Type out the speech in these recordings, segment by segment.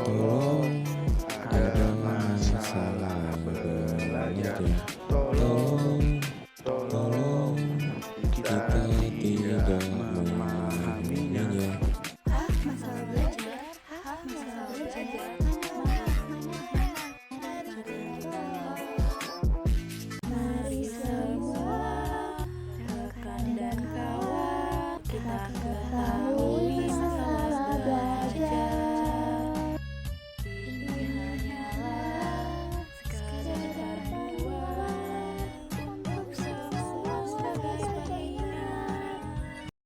Tolong, ada ada masalah masalah belajar. belajar. Tolong, Tolong, tolong, tolong, kita kita tidak tidak memahaminya. memahaminya. Masalah belajar, masalah belajar. Mari semua rekan dan kawan kita ketahui masalah belajar. Ini hanyalah sekadar panduan untuk semua sebagai pengingat.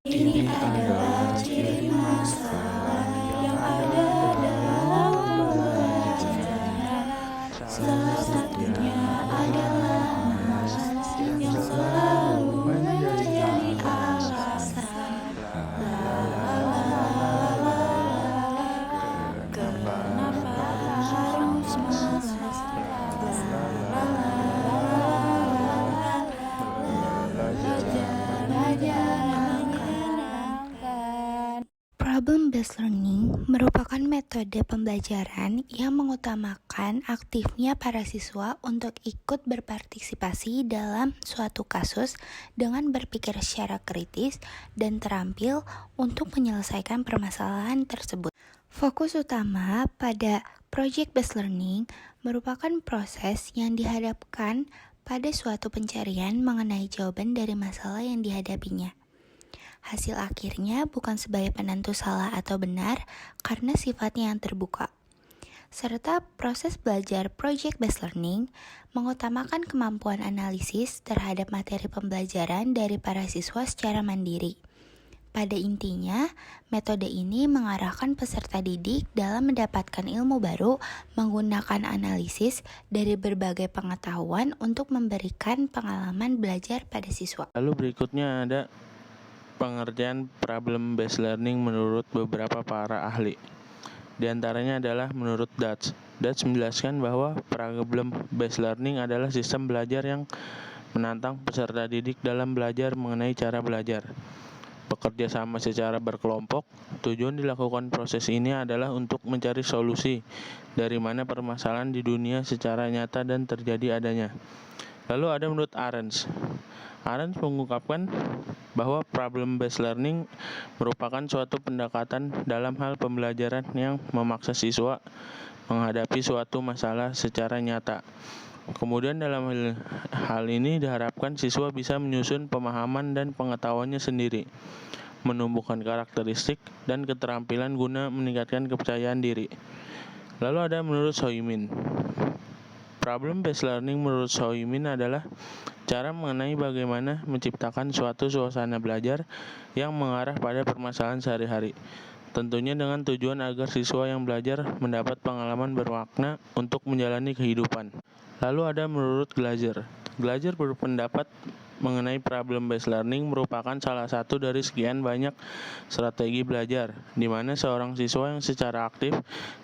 Ini adalah ciri masalah yang ada dalam pembelajaran. Salah satunya adalah malas yang selalu menjadi alasan. Kenapa harus malas? Belajar aja menyenangkan. Problem-based learning merupakan metode pembelajaran yang mengutamakan aktifnya para siswa untuk ikut berpartisipasi dalam suatu kasus dengan berpikir secara kritis dan terampil untuk menyelesaikan permasalahan tersebut. Fokus utama pada project-based learning merupakan proses yang dihadapkan pada suatu pencarian mengenai jawaban dari masalah yang dihadapinya. Hasil akhirnya bukan sebagai penentu salah atau benar karena sifatnya yang terbuka. Serta proses belajar project-based learning mengutamakan kemampuan analisis terhadap materi pembelajaran dari para siswa secara mandiri. Pada intinya, metode ini mengarahkan peserta didik dalam mendapatkan ilmu baru menggunakan analisis dari berbagai pengetahuan untuk memberikan pengalaman belajar pada siswa. Lalu berikutnya ada pengertian problem based learning menurut beberapa para ahli. Di antaranya adalah menurut Dutch. Dutch menjelaskan bahwa problem based learning adalah sistem belajar yang menantang peserta didik dalam belajar mengenai cara belajar. Bekerja sama secara berkelompok, tujuan dilakukan proses ini adalah untuk mencari solusi dari mana permasalahan di dunia secara nyata dan terjadi adanya. Lalu ada menurut Arens. Arens mengungkapkan bahwa problem-based learning merupakan suatu pendekatan dalam hal pembelajaran yang memaksa siswa menghadapi suatu masalah secara nyata. Kemudian dalam hal ini diharapkan siswa bisa menyusun pemahaman dan pengetahuannya sendiri, menumbuhkan karakteristik dan keterampilan guna meningkatkan kepercayaan diri. Lalu ada menurut Soimin. Problem-based learning menurut Soimin adalah cara mengenai bagaimana menciptakan suatu suasana belajar yang mengarah pada permasalahan sehari-hari. Tentunya dengan tujuan agar siswa yang belajar mendapat pengalaman bermakna untuk menjalani kehidupan. Lalu ada menurut Glaser. Glaser berpendapat mengenai problem-based learning merupakan salah satu dari sekian banyak strategi belajar, di mana seorang siswa yang secara aktif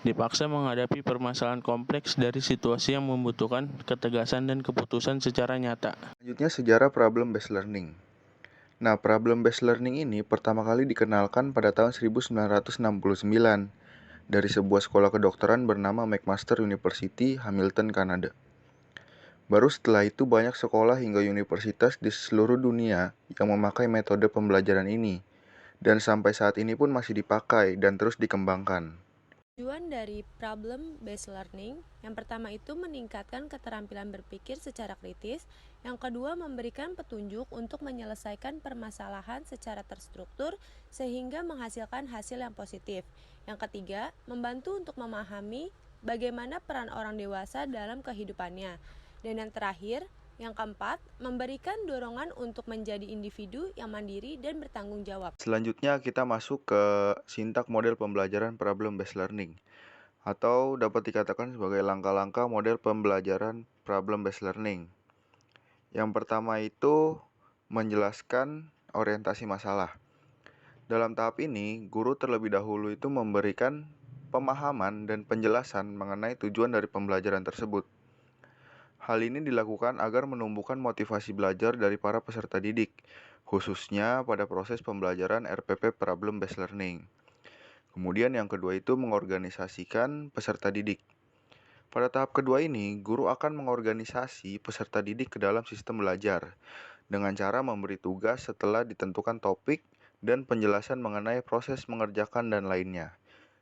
dipaksa menghadapi permasalahan kompleks dari situasi yang membutuhkan ketegasan dan keputusan secara nyata. Selanjutnya sejarah problem-based learning. Nah, problem-based learning ini pertama kali dikenalkan pada tahun 1969 dari sebuah sekolah kedokteran bernama McMaster University, Hamilton, Kanada. Baru setelah itu banyak sekolah hingga universitas di seluruh dunia yang memakai metode pembelajaran ini, dan sampai saat ini pun masih dipakai dan terus dikembangkan. Tujuan dari problem-based learning, yang pertama itu meningkatkan keterampilan berpikir secara kritis, yang kedua memberikan petunjuk untuk menyelesaikan permasalahan secara terstruktur sehingga menghasilkan hasil yang positif. Yang ketiga, membantu untuk memahami bagaimana peran orang dewasa dalam kehidupannya. Dan yang terakhir, yang keempat, memberikan dorongan untuk menjadi individu yang mandiri dan bertanggung jawab. Selanjutnya kita masuk ke sintak model pembelajaran problem-based learning, atau dapat dikatakan sebagai langkah-langkah model pembelajaran problem-based learning. Yang pertama itu menjelaskan orientasi masalah. Dalam tahap ini, guru terlebih dahulu itu memberikan pemahaman dan penjelasan mengenai tujuan dari pembelajaran tersebut. Hal ini dilakukan agar menumbuhkan motivasi belajar dari para peserta didik, khususnya pada proses pembelajaran RPP Problem Based Learning. Kemudian yang kedua itu mengorganisasikan peserta didik. Pada tahap kedua ini, guru akan mengorganisasi peserta didik ke dalam sistem belajar dengan cara memberi tugas setelah ditentukan topik dan penjelasan mengenai proses mengerjakan dan lainnya,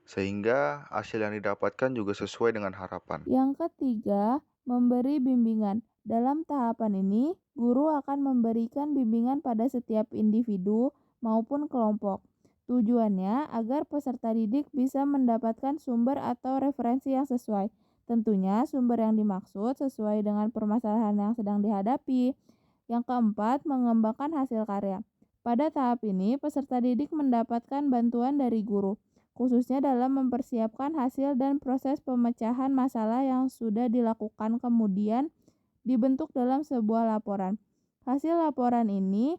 sehingga hasil yang didapatkan juga sesuai dengan harapan. Yang ketiga, memberi bimbingan. Dalam tahapan ini, guru akan memberikan bimbingan pada setiap individu maupun kelompok. Tujuannya agar peserta didik bisa mendapatkan sumber atau referensi yang sesuai. Tentunya sumber yang dimaksud sesuai dengan permasalahan yang sedang dihadapi. Yang keempat, mengembangkan hasil karya. Pada tahap ini, peserta didik mendapatkan bantuan dari guru, khususnya dalam mempersiapkan hasil dan proses pemecahan masalah yang sudah dilakukan, kemudian dibentuk dalam sebuah laporan. Hasil laporan ini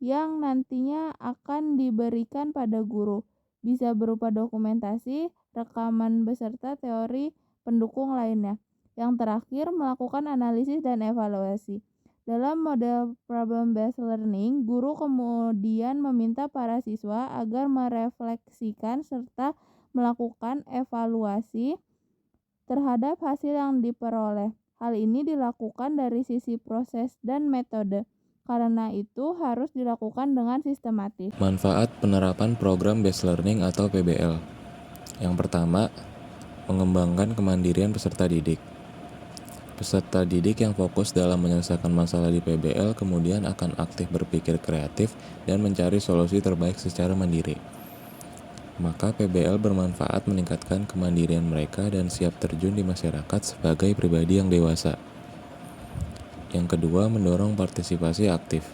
yang nantinya akan diberikan pada guru, bisa berupa dokumentasi, rekaman beserta teori pendukung lainnya. Yang terakhir, melakukan analisis dan evaluasi. Dalam model problem-based learning, guru kemudian meminta para siswa agar merefleksikan serta melakukan evaluasi terhadap hasil yang diperoleh. Hal ini dilakukan dari sisi proses dan metode. Karena itu harus dilakukan dengan sistematis. Manfaat penerapan program based learning atau PBL. Yang pertama, mengembangkan kemandirian peserta didik. Peserta didik yang fokus dalam menyelesaikan masalah di PBL kemudian akan aktif berpikir kreatif dan mencari solusi terbaik secara mandiri. Maka PBL bermanfaat meningkatkan kemandirian mereka dan siap terjun di masyarakat sebagai pribadi yang dewasa. Yang kedua, mendorong partisipasi aktif.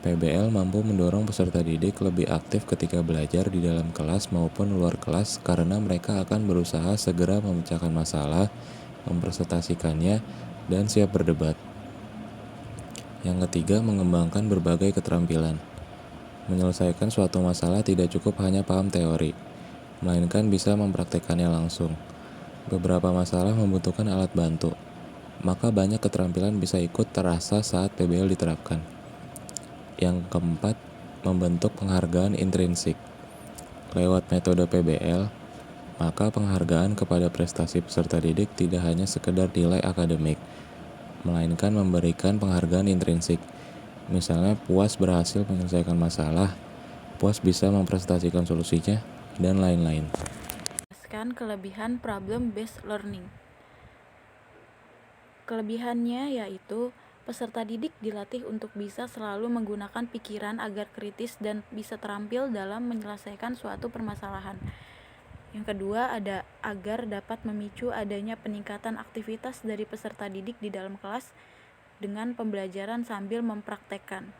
PBL mampu mendorong peserta didik lebih aktif ketika belajar di dalam kelas maupun luar kelas karena mereka akan berusaha segera memecahkan masalah, mempresentasikannya, dan siap berdebat. Yang ketiga, mengembangkan berbagai keterampilan. Menyelesaikan suatu masalah tidak cukup hanya paham teori, melainkan bisa mempraktikkannya langsung. Beberapa masalah membutuhkan alat bantu, maka banyak keterampilan bisa ikut terasa saat PBL diterapkan. Yang keempat, membentuk penghargaan intrinsik. Lewat metode PBL, maka penghargaan kepada prestasi peserta didik tidak hanya sekedar nilai akademik, melainkan memberikan penghargaan intrinsik. Misalnya puas berhasil menyelesaikan masalah, puas bisa mempresentasikan solusinya, dan lain-lain. Kelebihan problem-based learning. Kelebihannya yaitu peserta didik dilatih untuk bisa selalu menggunakan pikiran agar kritis dan bisa terampil dalam menyelesaikan suatu permasalahan. Yang kedua ada agar dapat memicu adanya peningkatan aktivitas dari peserta didik di dalam kelas dengan pembelajaran sambil mempraktekkan.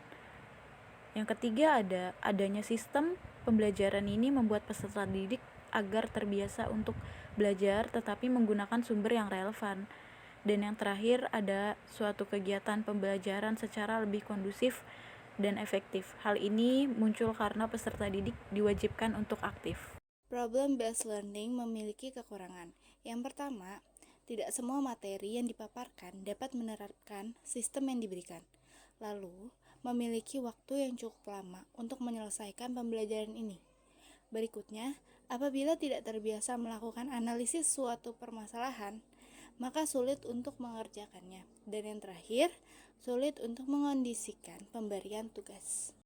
Yang ketiga ada adanya sistem pembelajaran ini membuat peserta didik agar terbiasa untuk belajar tetapi menggunakan sumber yang relevan. Dan yang terakhir ada suatu kegiatan pembelajaran secara lebih kondusif dan efektif. Hal ini muncul karena peserta didik diwajibkan untuk aktif. Problem-based learning memiliki kekurangan. Yang pertama, tidak semua materi yang dipaparkan dapat menerapkan sistem yang diberikan. Lalu, memiliki waktu yang cukup lama untuk menyelesaikan pembelajaran ini. Berikutnya, apabila tidak terbiasa melakukan analisis suatu permasalahan, maka sulit untuk mengerjakannya. Dan yang terakhir, sulit untuk mengondisikan pemberian tugas.